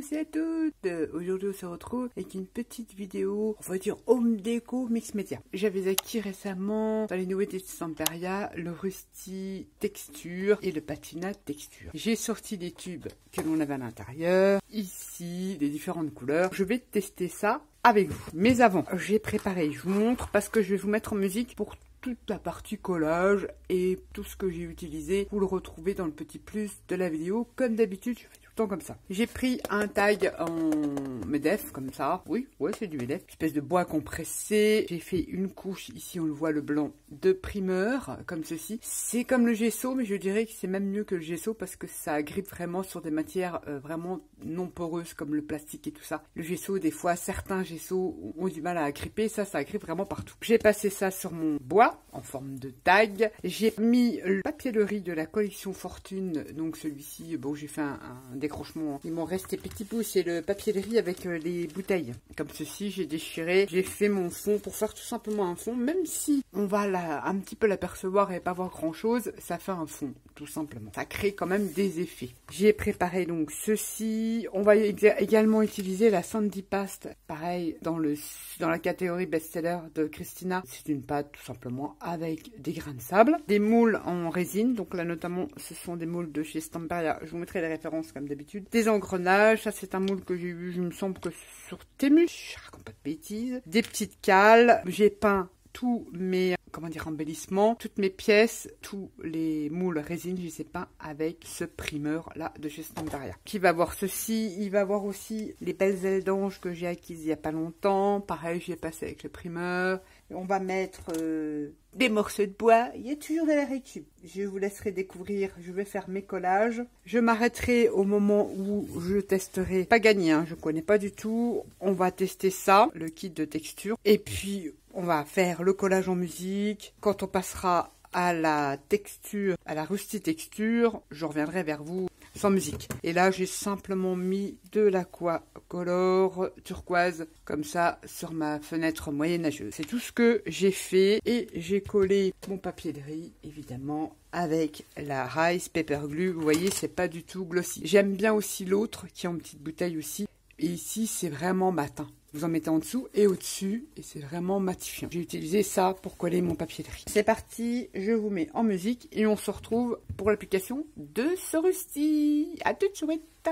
tous et à toutes. Aujourd'hui on se retrouve avec une petite vidéo, on va dire home déco mix média. J'avais acquis récemment dans les nouveautés de Stamperia le Rusty texture et le patina texture. J'ai sorti des tubes que l'on avait à l'intérieur, ici des différentes couleurs. Je vais tester ça avec vous. Mais avant, j'ai préparé, je vous montre parce que je vais vous mettre en musique pour toute la partie collage et tout ce que j'ai utilisé. Vous le retrouvez dans le petit plus de la vidéo. Comme d'habitude, je fais tout le temps comme ça. J'ai pris un tag en MEDEF, comme ça. Oui, ouais, c'est du MEDEF. Une espèce de bois compressé. J'ai fait une couche, ici on le voit, le blanc, de primeur, comme ceci. C'est comme le gesso, mais je dirais que c'est même mieux que le gesso parce que ça agrippe vraiment sur des matières vraiment non poreuses comme le plastique et tout ça. Le gesso, des fois, certains gessos ont du mal à agripper. Ça agrippe vraiment partout. J'ai passé ça sur mon bois en forme de tag. J'ai mis le papier de riz de la collection Fortune, donc celui-ci, bon, j'ai fait un décrochement. Il m'en restait petit bout, c'est le papier de riz avec les bouteilles. Comme ceci, j'ai déchiré, j'ai fait mon fond pour faire tout simplement un fond, même si on va un petit peu l'apercevoir et pas voir grand chose, ça fait un fond, tout simplement. Ça crée quand même des effets. J'ai préparé donc ceci. On va également utiliser la Sandy Paste, pareil, dans la catégorie best-seller de Christina. C'est une pâte tout simplement avec des grains de sable, des moules en résine, donc là notamment ce sont des moules de chez Stamperia, je vous mettrai les références comme d'habitude, des engrenages, ça c'est un moule que j'ai eu, je me semble que sur Temu, je raconte pas de bêtises, des petites cales, j'ai peint tous mes, embellissements, toutes mes pièces, tous les moules résine, je les ai peints avec ce primeur là de chez Stamperia. Qui va voir ceci, il va voir aussi les belles ailes d'ange que j'ai acquises il y a pas longtemps, pareil j'ai passé avec le primeur. On va mettre des morceaux de bois, il y a toujours de la récup. Je vous laisserai découvrir, je vais faire mes collages. Je m'arrêterai au moment où je testerai, pas gagné, hein, je connais pas du tout. On va tester ça, le kit de texture. Et puis on va faire le collage en musique. Quand on passera à la texture, à la Rusty texture, je reviendrai vers vous sans musique. Et là, j'ai simplement mis de l'aquacolor turquoise, comme ça, sur ma fenêtre moyenâgeuse. C'est tout ce que j'ai fait. Et j'ai collé mon papier de riz, évidemment, avec la Rice Paper Glue. Vous voyez, c'est pas du tout glossy. J'aime bien aussi l'autre, qui est en petite bouteille aussi. Et ici, c'est vraiment matin. Vous en mettez en dessous et au-dessus, et c'est vraiment matifiant. J'ai utilisé ça pour coller mon papier de riz. C'est parti, je vous mets en musique et on se retrouve pour l'application de ce Rusty. À tout de suite.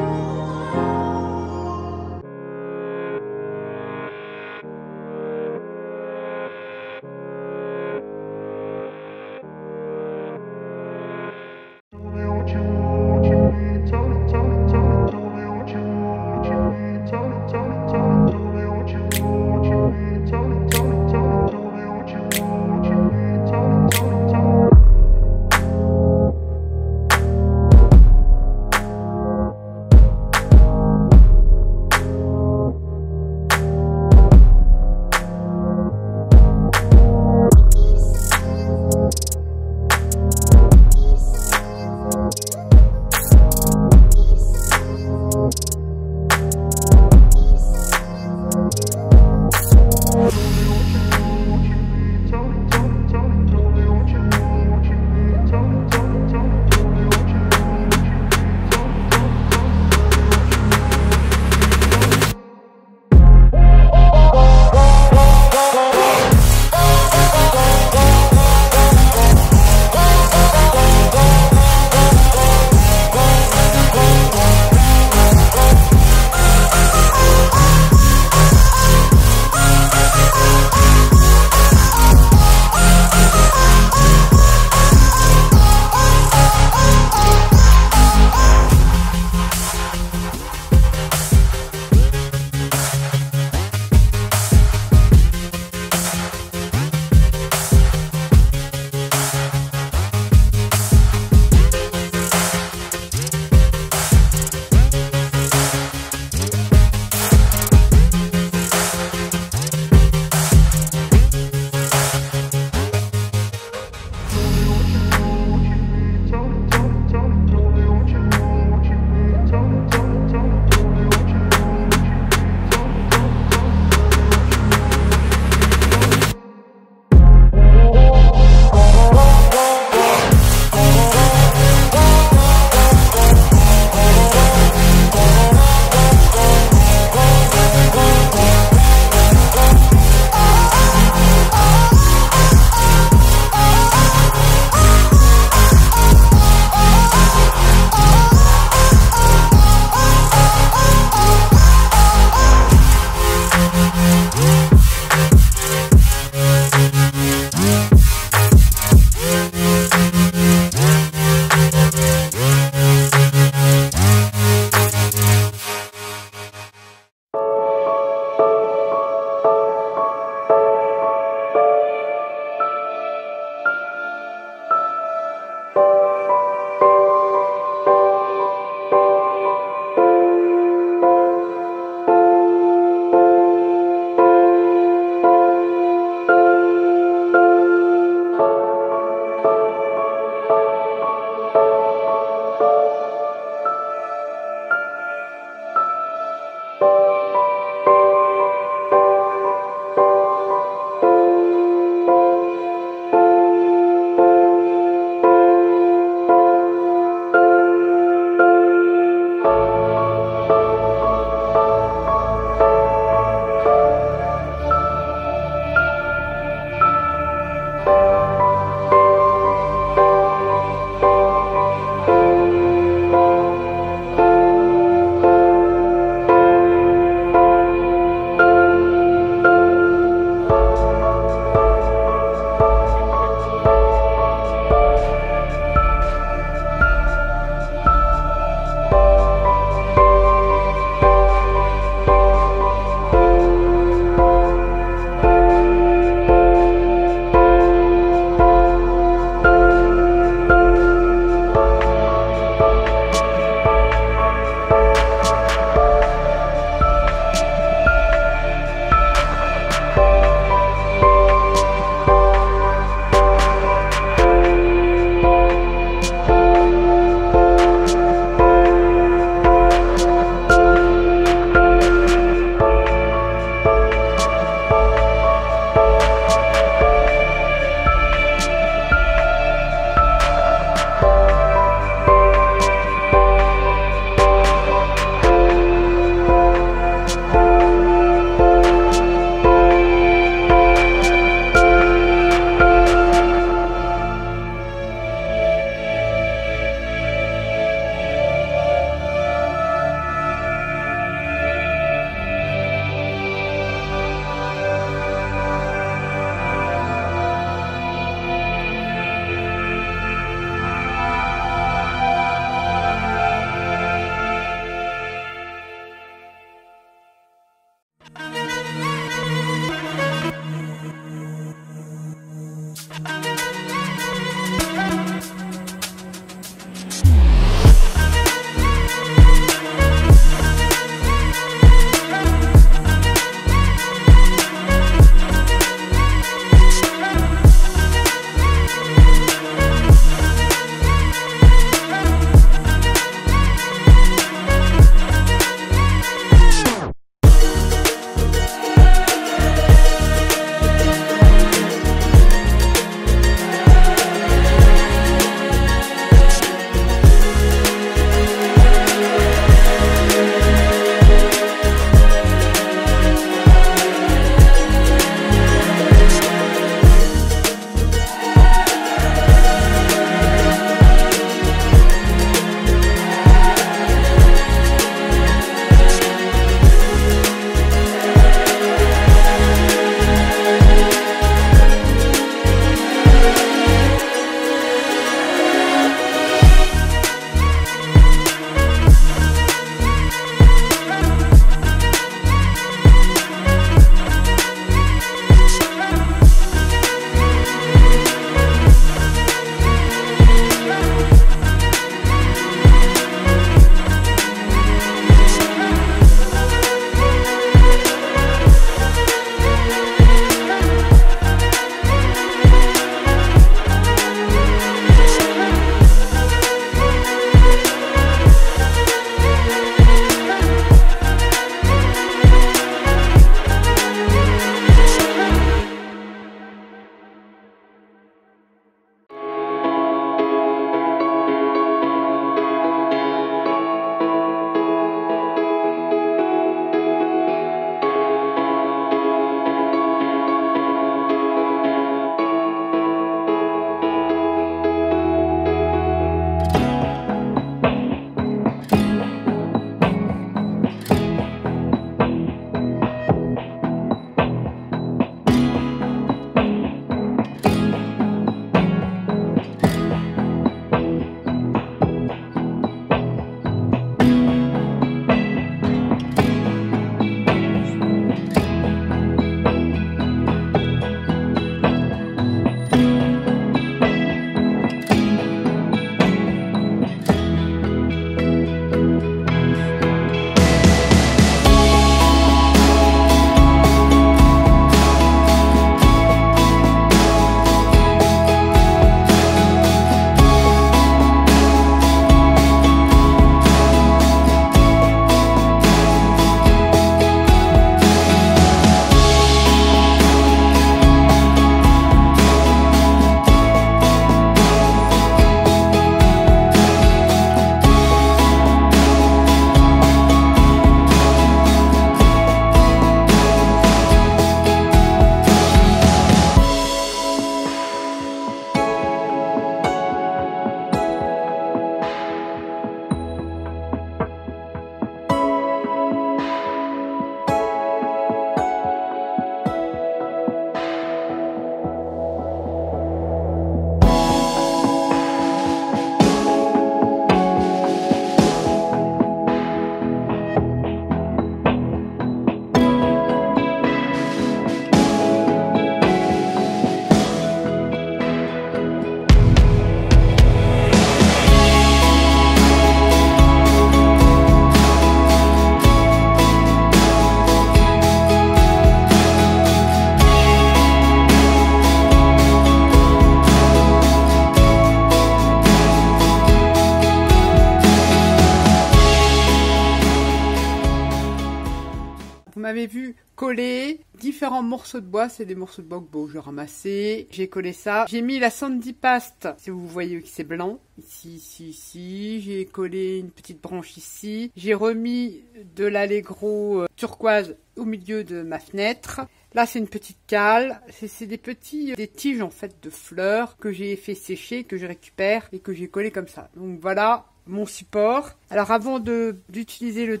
m'avez vu coller différents morceaux de bois. C'est des morceaux de bois que bon, j'ai ramassé. J'ai collé ça. J'ai mis la Sandy Paste, si vous voyez que c'est blanc. Ici, ici, ici. J'ai collé une petite branche ici. J'ai remis de l'Allegro turquoise au milieu de ma fenêtre. Là, c'est une petite cale. C'est des tiges en fait de fleurs que j'ai fait sécher, que je récupère et que j'ai collé comme ça. Donc voilà mon support. Alors avant d'utiliser le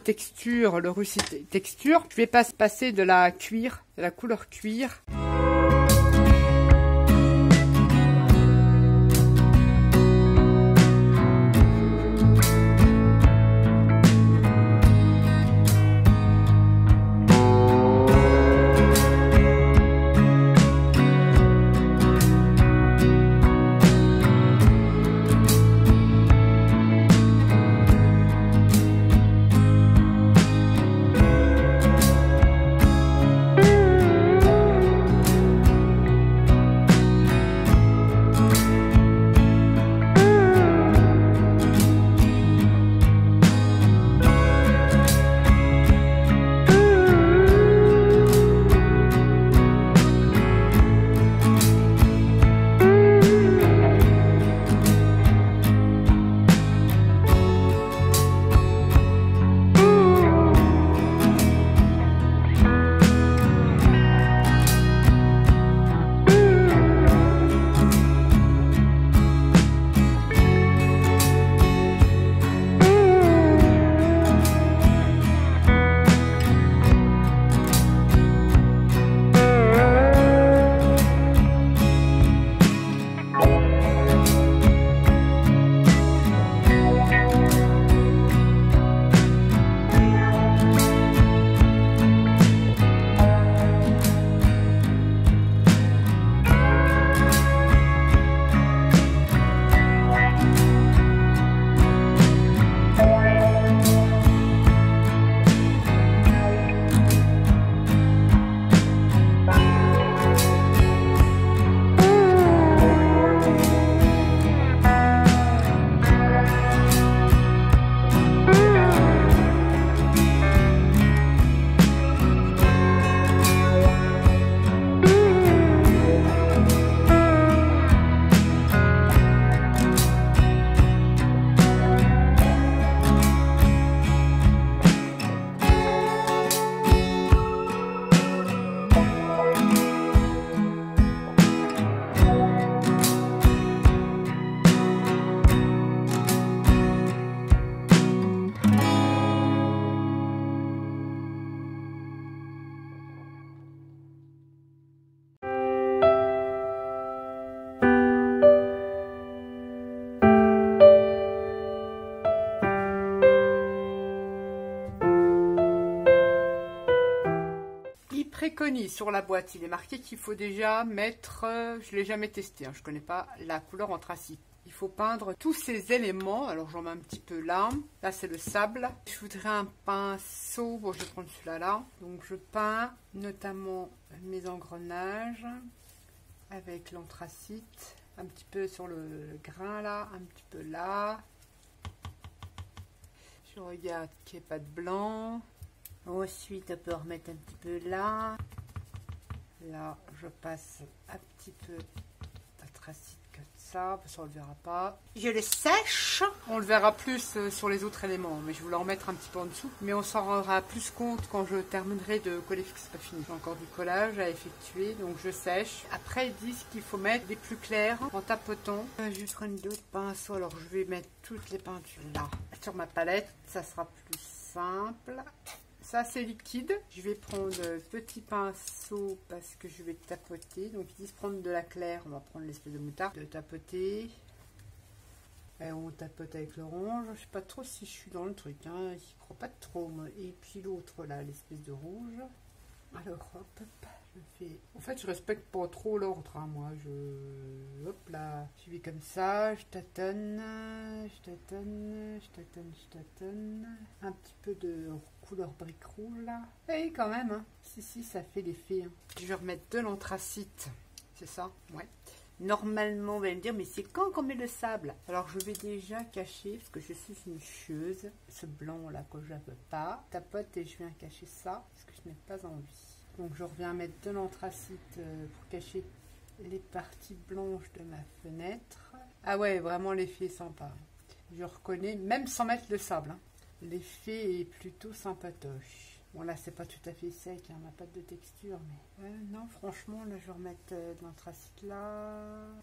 Russie Texture, je vais passer de la couleur cuir. Préconise sur la boîte, il est marqué qu'il faut déjà mettre, je l'ai jamais testé, hein, je connais pas la couleur anthracite. Il faut peindre tous ces éléments. Alors j'en mets un petit peu là. Là c'est le sable. Je voudrais un pinceau. Bon, je vais prendre celui-là là. Donc je peins notamment mes engrenages avec l'anthracite. Un petit peu sur le grain là, un petit peu là. Je regarde qu'il n'y ait pas de blanc. Ensuite, on peut remettre un petit peu là. Là, je passe un petit peu d'anthracite comme ça, parce qu'on ne le verra pas. Je le sèche. On le verra plus sur les autres éléments, mais je vais le remettre un petit peu en dessous. Mais on s'en rendra plus compte quand je terminerai de coller, parce que c'est pas fini. J'ai encore du collage à effectuer, donc je sèche. Après, ils disent qu'il faut mettre des plus clairs en tapotant. Je vais prendre d'autres pinceaux, alors je vais mettre toutes les peintures là sur ma palette. Ça sera plus simple. Ça c'est liquide. Je vais prendre petit pinceau parce que je vais tapoter. Donc ils disent prendre de la claire. On va prendre l'espèce de moutarde. De tapoter. Et on tapote avec l'orange. Je sais pas trop si je suis dans le truc. Hein. J'y crois pas trop. Moi. Et puis l'autre là, l'espèce de rouge. Alors hop, hop. Je fais... En fait je respecte pas trop l'ordre. Hein, moi hop là. Je vais comme ça. Je tâtonne. Je tâtonne. Je tâtonne. Je tâtonne. Un petit peu de couleur brique rouge là. Et quand même, hein. Si, ça fait l'effet. Hein. Je vais remettre de l'anthracite. C'est ça? Ouais. Normalement, on va me dire, mais c'est quand qu'on met le sable? Alors, je vais déjà cacher, parce que je suis une chieuse, ce blanc-là que je ne veux pas. Tapote et je viens cacher ça, parce que je n'ai pas envie. Donc, je reviens mettre de l'anthracite pour cacher les parties blanches de ma fenêtre. Ah ouais, vraiment, l'effet est sympa. Je reconnais, même sans mettre le sable, hein. L'effet est plutôt sympatoche. Bon, là, c'est pas tout à fait sec, hein, ma pâte de texture, mais... non, franchement, là, je vais remettre de l'anthracite là.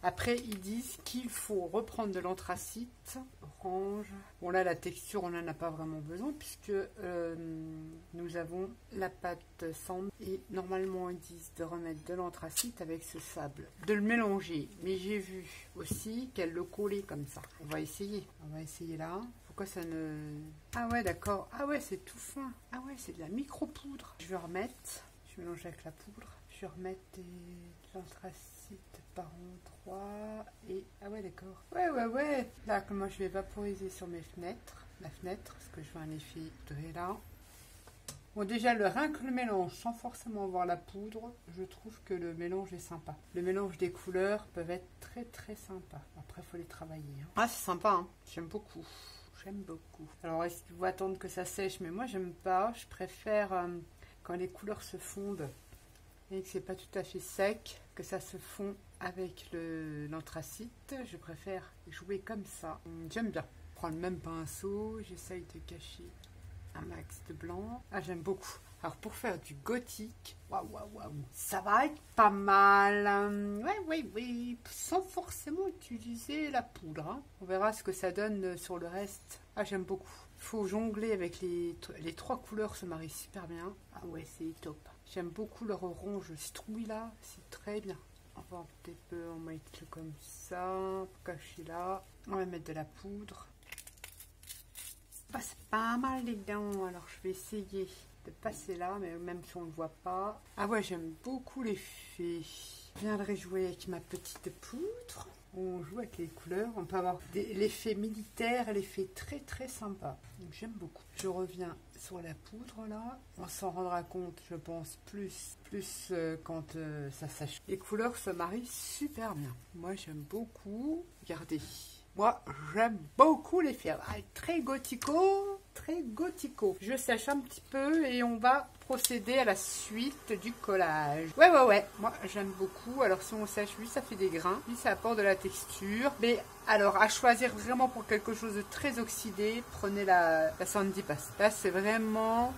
Après, ils disent qu'il faut reprendre de l'anthracite orange. Bon, là, la texture, on n'en a pas vraiment besoin, puisque nous avons la pâte sand. Et normalement, ils disent de remettre de l'anthracite avec ce sable. De le mélanger. Mais j'ai vu aussi qu'elle le collait comme ça. On va essayer. On va essayer là. Pourquoi ça ne... Ah ouais, d'accord. Ah ouais, c'est tout fin. Ah ouais, c'est de la micro-poudre. Je vais remettre... Je mélange avec la poudre. Je vais remettre de l'anthracite par endroit. Et... Ah ouais, d'accord. Ouais. Là, moi, je vais vaporiser sur mes fenêtres. La fenêtre, parce que je veux un effet poudré là. Bon, déjà, rien que le mélange, sans forcément avoir la poudre, je trouve que le mélange est sympa. Le mélange des couleurs peuvent être très, très sympa. Après, il faut les travailler. Hein. Ah, c'est sympa, hein. J'aime beaucoup. J'aime beaucoup. Alors, est-ce qu'il faut attendre que ça sèche? Mais moi, j'aime pas. Je préfère quand les couleurs se fondent et que c'est pas tout à fait sec, que ça se fond avec l'anthracite. Je préfère jouer comme ça. J'aime bien. Je prends le même pinceau. J'essaye de cacher un max de blanc. Ah, j'aime beaucoup. Alors, pour faire du gothique, waouh, ça va être pas mal. Oui, sans forcément utiliser la poudre. Hein. On verra ce que ça donne sur le reste. Ah, j'aime beaucoup. Il faut jongler avec les trois couleurs, se marient super bien. Ah ouais, c'est top. J'aime beaucoup leur orange citrouille là, c'est très bien. On va un petit peu en mettre comme ça, pour cacher là. On va mettre de la poudre. Ah, c'est pas mal les dents, alors je vais essayer de passer là, mais même si on ne le voit pas. Ah ouais, j'aime beaucoup l'effet. Je viendrai jouer avec ma petite poudre. On joue avec les couleurs, on peut avoir l'effet militaire, l'effet très très sympa. Donc j'aime beaucoup. Je reviens sur la poudre là. On s'en rendra compte, je pense, plus quand ça sèche. Les couleurs se marient super bien. Moi j'aime beaucoup. Regardez. Moi, j'aime beaucoup les fers. Ah, très gothico, très gothico. Je sèche un petit peu et on va procéder à la suite du collage. Ouais. Moi, j'aime beaucoup. Alors, si on sèche, lui, ça fait des grains. Lui, ça apporte de la texture. Mais alors, à choisir vraiment pour quelque chose de très oxydé, prenez la Sandy Paste. Là, c'est vraiment...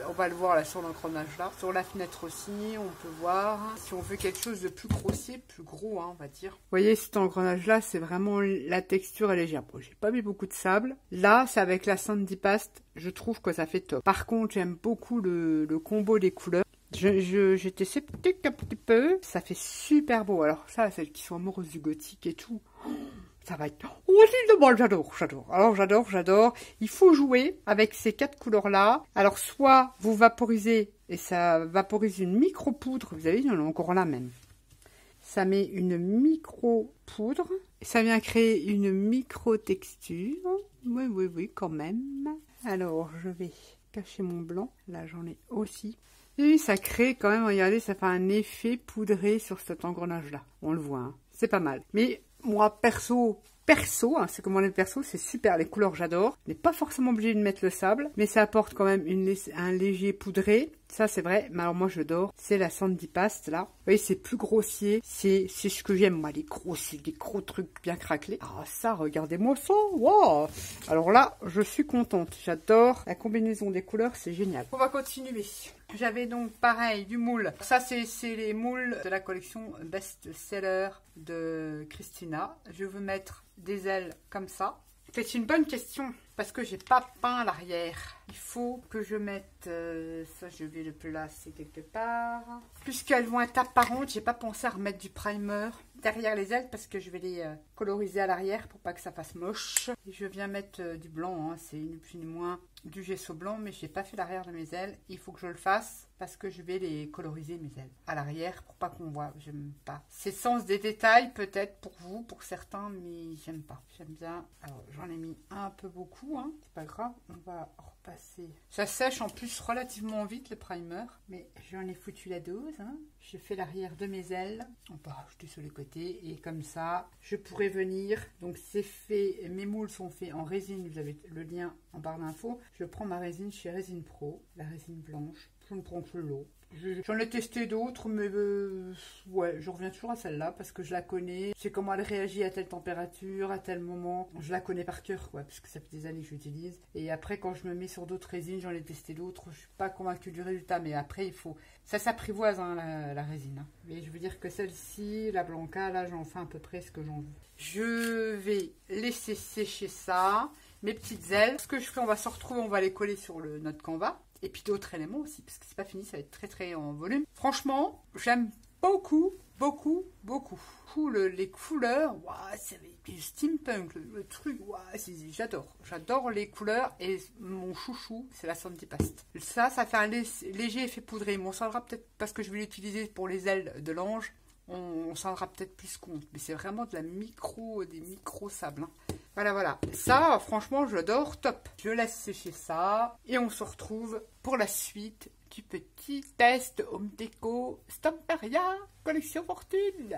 on va le voir là sur l'engrenage là. Sur la fenêtre aussi, on peut voir. Si on veut quelque chose de plus grossier, plus gros, hein, on va dire. Vous voyez, cet engrenage là, c'est vraiment la texture est légère. Bon, j'ai pas mis beaucoup de sable. Là, c'est avec la Sandy Paste. Je trouve que ça fait top. Par contre, j'aime beaucoup le combo des couleurs. J'étais sceptique un petit peu. Ça fait super beau. Alors ça, celles qui sont amoureuses du gothique et tout... Ça va être... Oh, j'adore. Alors, j'adore. Il faut jouer avec ces 4 couleurs-là. Alors, soit vous vaporisez, et ça vaporise une micro-poudre. Vous avez vu, il y en a encore là même. Ça met une micro-poudre. Ça vient créer une micro-texture. Oui, quand même. Alors, je vais cacher mon blanc. Là, j'en ai aussi. Et ça crée quand même, regardez, ça fait un effet poudré sur cet engrenage-là. On le voit, hein. C'est pas mal. Mais... moi, perso, hein, c'est comme on est perso, c'est super, les couleurs j'adore. On n'est pas forcément obligé de mettre le sable, mais ça apporte quand même un léger poudré. Ça c'est vrai, mais alors moi je dors, c'est la Sandy Paste là. Vous voyez, c'est plus grossier, c'est ce que j'aime, moi, des gros trucs bien craquelés. Ah ça, regardez-moi ça, wow. Alors là, je suis contente, j'adore. La combinaison des couleurs, c'est génial. On va continuer. J'avais donc pareil du moule. Ça c'est les moules de la collection best-seller de Christina. Je veux mettre des ailes comme ça. C'est une bonne question parce que j'ai pas peint à l'arrière. Il faut que je mette ça, je vais le placer quelque part. Puisqu'elles vont être apparentes, j'ai pas pensé à remettre du primer derrière les ailes parce que je vais les coloriser à l'arrière pour pas que ça fasse moche. Et je viens mettre du blanc, hein, c'est ni plus ni moins du gesso blanc, mais j'ai pas fait l'arrière de mes ailes. Il faut que je le fasse parce que je vais les coloriser mes ailes à l'arrière pour pas qu'on voit. J'aime pas. C'est sens des détails peut-être pour vous, pour certains, mais j'aime pas. J'aime bien. Alors j'en ai mis un peu beaucoup, hein. C'est pas grave. On va repasser. Ça sèche en plus relativement vite le primer, mais j'en ai foutu la dose. Hein. Je fais l'arrière de mes ailes. On peut rajouter sur les côtés. été. Et comme ça, je pourrais venir. Donc c'est fait, mes moules sont faits en résine. Vous avez le lien en barre d'infos. Je prends ma résine chez Résine Pro, la résine blanche. Je ne prends que l'eau. J'en ai testé d'autres, mais ouais, je reviens toujours à celle-là parce que je la connais. Je sais comment elle réagit à telle température, à tel moment. Je la connais par cœur, quoi, parce que ça fait des années que j'utilise. Et après, quand je me mets sur d'autres résines, j'en ai testé d'autres. Je suis pas convaincue du résultat, mais après, il faut... Ça s'apprivoise, hein, la résine. Hein. Mais je veux dire que celle-ci, la Blanca, là, j'en fais à peu près ce que j'en veux. Je vais laisser sécher ça. Mes petites ailes. Ce que je fais, on va se retrouver, on va les coller sur notre canevas. Et puis d'autres éléments aussi, parce que c'est pas fini, ça va être très très en volume. Franchement, j'aime beaucoup, beaucoup, beaucoup. Les couleurs, wow, c'est du steampunk, le truc, wow, j'adore. J'adore les couleurs et mon chouchou, c'est la Sandy Paste. Ça fait un léger effet poudré. Mais on s'en rendra peut-être parce que je vais l'utiliser pour les ailes de l'ange. On s'en rendra peut-être plus compte. Mais c'est vraiment des micro sables. Hein. Voilà. Ça, franchement, j'adore. Top. Je laisse sécher ça. Et on se retrouve pour la suite du petit test Home Déco Stamperia Collection Fortune.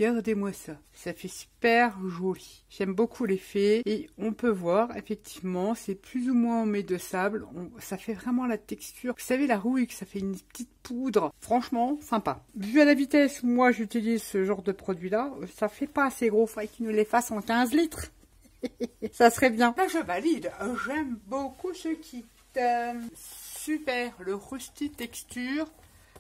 regardez-moi ça. Ça fait super joli. J'aime beaucoup l'effet. Et on peut voir, effectivement, c'est plus ou moins emmêlé de sable. Ça fait vraiment la texture. Vous savez, la rouille, que ça fait une petite poudre. Franchement, sympa. Vu à la vitesse où moi j'utilise ce genre de produit-là, ça fait pas assez gros. Faudrait qu'ils nous les fassent en 15 litres. Ça serait bien. Là, je valide. J'aime beaucoup ce kit. Super. Le Rusty Texture.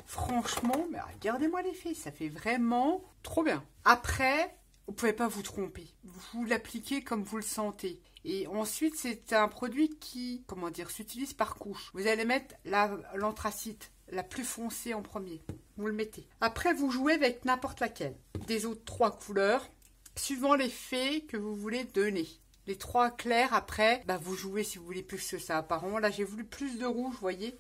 Franchement, mais regardez-moi l'effet. Ça fait vraiment trop bien. Après, vous pouvez pas vous tromper. Vous l'appliquez comme vous le sentez. Et ensuite, c'est un produit qui, comment dire, s'utilise par couche. Vous allez mettre l'anthracite, la plus foncée en premier. Vous le mettez. Après, vous jouez avec n'importe laquelle. Des autres 3 couleurs. Suivant l'effet que vous voulez donner. Les 3 clairs, après, bah vous jouez si vous voulez plus que ça. Apparemment, là, j'ai voulu plus de rouge, vous voyez.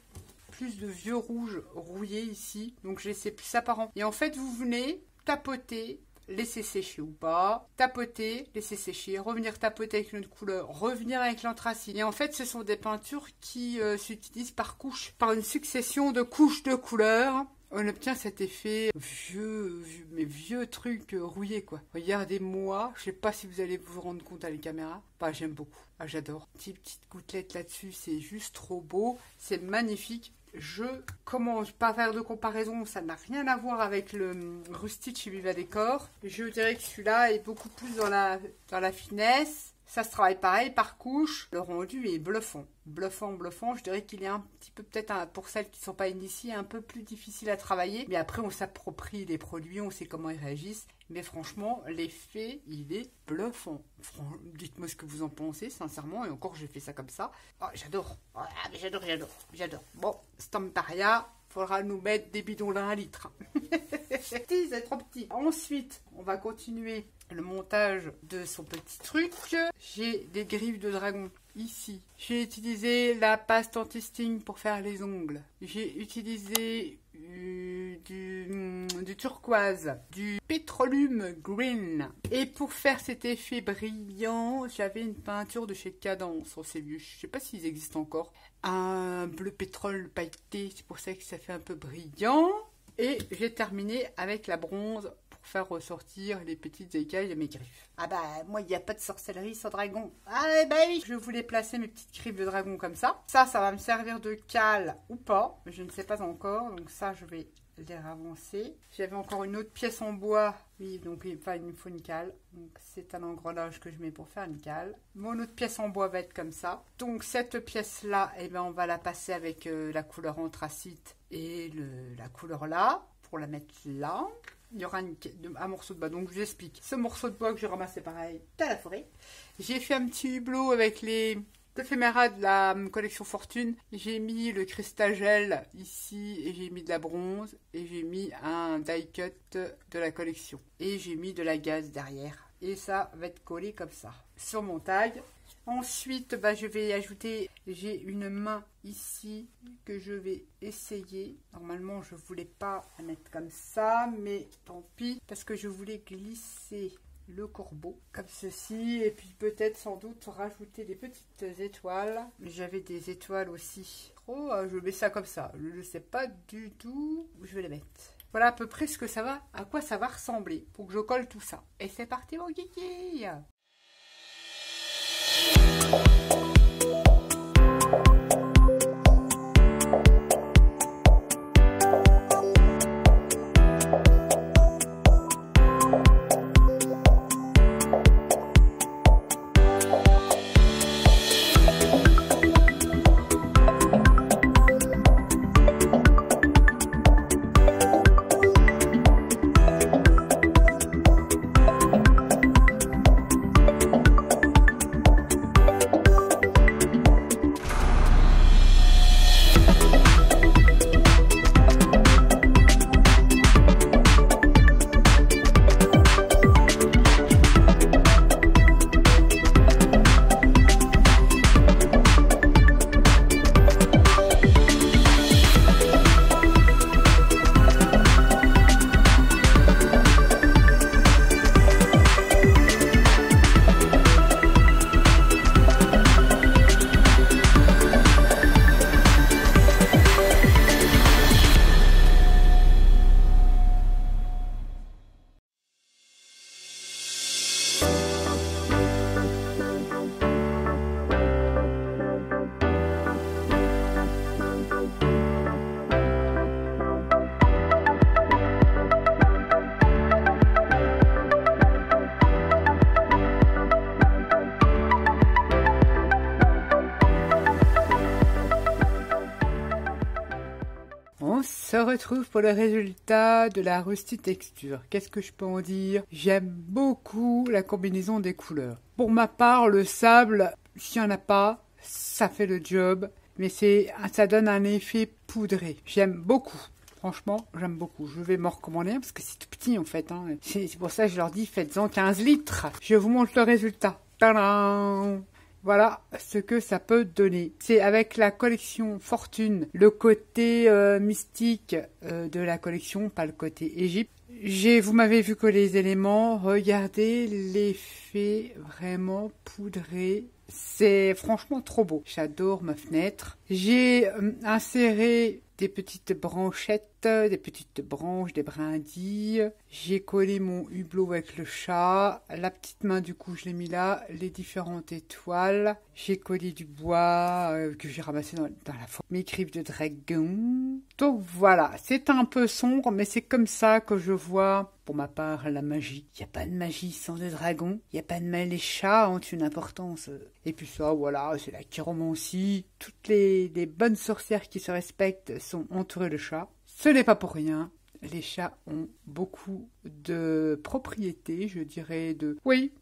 Plus de vieux rouge rouillé ici. Donc, j'ai laissé plus apparent. Et en fait, vous venez tapoter, laisser sécher ou pas. Tapoter, laisser sécher. Revenir tapoter avec une autre couleur. Revenir avec l'anthracite. Et en fait, ce sont des peintures qui s'utilisent par couche. Par une succession de couches de couleurs. On obtient cet effet vieux truc rouillé quoi. Regardez-moi, je sais pas si vous allez vous rendre compte à la caméra. Bah j'aime beaucoup, j'adore. Petite gouttelette là-dessus, c'est juste trop beau, c'est magnifique. Je commence pas à faire de comparaison, ça n'a rien à voir avec le Rusty chez Viva Décor. Je dirais que celui-là est beaucoup plus dans la finesse. Ça se travaille pareil par couche. Le rendu est bluffant. Bluffant. Je dirais qu'il est un petit peu, peut-être pour celles qui ne sont pas initiées, un peu plus difficile à travailler. Mais après, on s'approprie les produits, on sait comment ils réagissent. Mais franchement, l'effet, il est bluffant. Dites-moi ce que vous en pensez, sincèrement. Et encore, j'ai fait ça comme ça. Oh, j'adore. Oh, j'adore. Bon, Stamperia, faudra nous mettre des bidons d'1 litre. C'est trop petit. Ensuite, on va continuer le montage de son petit truc. J'ai des griffes de dragon ici. J'ai utilisé la pâte anti-sting pour faire les ongles. J'ai utilisé du turquoise, du pétrolume green. Et pour faire cet effet brillant, j'avais une peinture de chez Cadence. Oh, c'est vieux, je sais pas s'ils existent encore. Un bleu pétrole pailleté, c'est pour ça que ça fait un peu brillant. Et j'ai terminé avec la bronze pour faire ressortir les petites écailles de mes griffes. Ah bah, moi, il n'y a pas de sorcellerie sans dragon. Ah bah oui. Je voulais placer mes petites griffes de dragon comme ça. Ça va me servir de cale ou pas. Je ne sais pas encore. Donc ça, je vais les ravancer. J'avais encore une autre pièce en bois. Oui, donc enfin, il me faut une cale. Donc c'est un engrenage que je mets pour faire une cale. Mon autre pièce en bois va être comme ça. Donc cette pièce-là, eh ben, on va la passer avec la couleur anthracite et la couleur là, pour la mettre là. Il y aura un morceau de bois, donc je vous explique. Ce morceau de bois que j'ai ramassé pareil dans la forêt. J'ai fait un petit hublot avec les éphéméras de la collection Fortune. J'ai mis le cristal gel ici et j'ai mis de la bronze et j'ai mis un die cut de la collection. Et j'ai mis de la gaze derrière. Et ça va être collé comme ça sur mon tag. Ensuite, bah, je vais ajouter, j'ai une main ici que je vais essayer. Normalement, je voulais pas la mettre comme ça, mais tant pis, parce que je voulais glisser le corbeau comme ceci. Et puis peut-être sans doute rajouter des petites étoiles. J'avais des étoiles aussi. Oh, je mets ça comme ça. Je ne sais pas du tout où je vais les mettre. Voilà à peu près ce que ça va, à quoi ça va ressembler pour que je colle tout ça. Et c'est parti mon kiki! On se retrouve pour le résultat de la Rusty Texture. Qu'est-ce que je peux en dire? J'aime beaucoup la combinaison des couleurs. Pour ma part, le sable, s'il n'y en a pas, ça fait le job. Mais ça donne un effet poudré. J'aime beaucoup. Franchement, j'aime beaucoup. Je vais m'en recommander parce que c'est tout petit en fait. Hein. C'est pour ça que je leur dis, faites-en 15 litres. Je vous montre le résultat. Tadam! Voilà ce que ça peut donner. C'est avec la collection Fortune, le côté mystique de la collection, pas le côté Égypte. Vous m'avez vu coller les éléments. Regardez l'effet vraiment poudré. C'est franchement trop beau. J'adore ma fenêtre. J'ai inséré des petites branchettes, des petites branches, des brindilles. J'ai collé mon hublot avec le chat. La petite main, du coup, je l'ai mis là. Les différentes étoiles. J'ai collé du bois que j'ai ramassé dans la forme. Mes griffes de dragon. Donc voilà, c'est un peu sombre, mais c'est comme ça que je vois, pour ma part, la magie. Il n'y a pas de magie sans des dragons. Il n'y a pas de magie. Les chats ont une importance. Et puis ça, voilà, c'est la chiromancie. Toutes les bonnes sorcières qui se respectent sont entourées de chats. Ce n'est pas pour rien. Les chats ont beaucoup de propriétés, je dirais, Oui,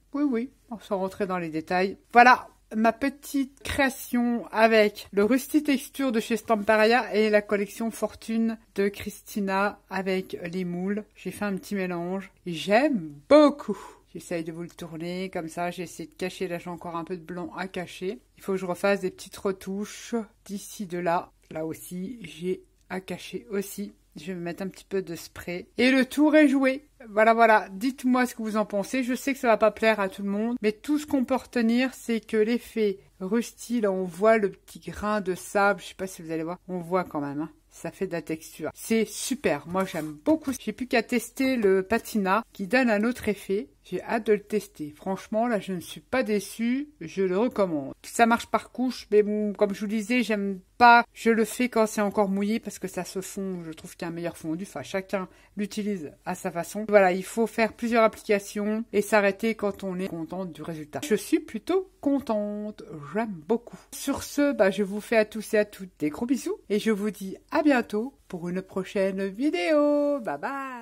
sans rentrer dans les détails. Voilà ma petite création avec le Rusty Texture de chez Stamperia et la collection Fortune de Christina avec les moules. J'ai fait un petit mélange. J'aime beaucoup. J'essaye de vous le tourner comme ça. J'essaie de cacher. Là, j'ai encore un peu de blanc à cacher. Il faut que je refasse des petites retouches d'ici, de là. Là aussi, j'ai à cacher aussi. Je vais mettre un petit peu de spray. Et le tour est joué. Voilà. Dites-moi ce que vous en pensez. Je sais que ça va pas plaire à tout le monde. Mais tout ce qu'on peut retenir, c'est que l'effet Rusty, là, on voit le petit grain de sable. Je sais pas si vous allez voir. On voit quand même, hein. Ça fait de la texture. C'est super. Moi, j'aime beaucoup. J'ai plus qu'à tester le patina qui donne un autre effet. J'ai hâte de le tester. Franchement, là, je ne suis pas déçue. Je le recommande. Ça marche par couche, mais bon, comme je vous le disais, j'aime pas. Je le fais quand c'est encore mouillé parce que ça se fond. Je trouve qu'il y a un meilleur fondu. Enfin, chacun l'utilise à sa façon. Voilà, il faut faire plusieurs applications et s'arrêter quand on est contente du résultat. Je suis plutôt contente. J'aime beaucoup. Sur ce, je vous fais à tous et à toutes des gros bisous et je vous dis à bientôt pour une prochaine vidéo. Bye bye.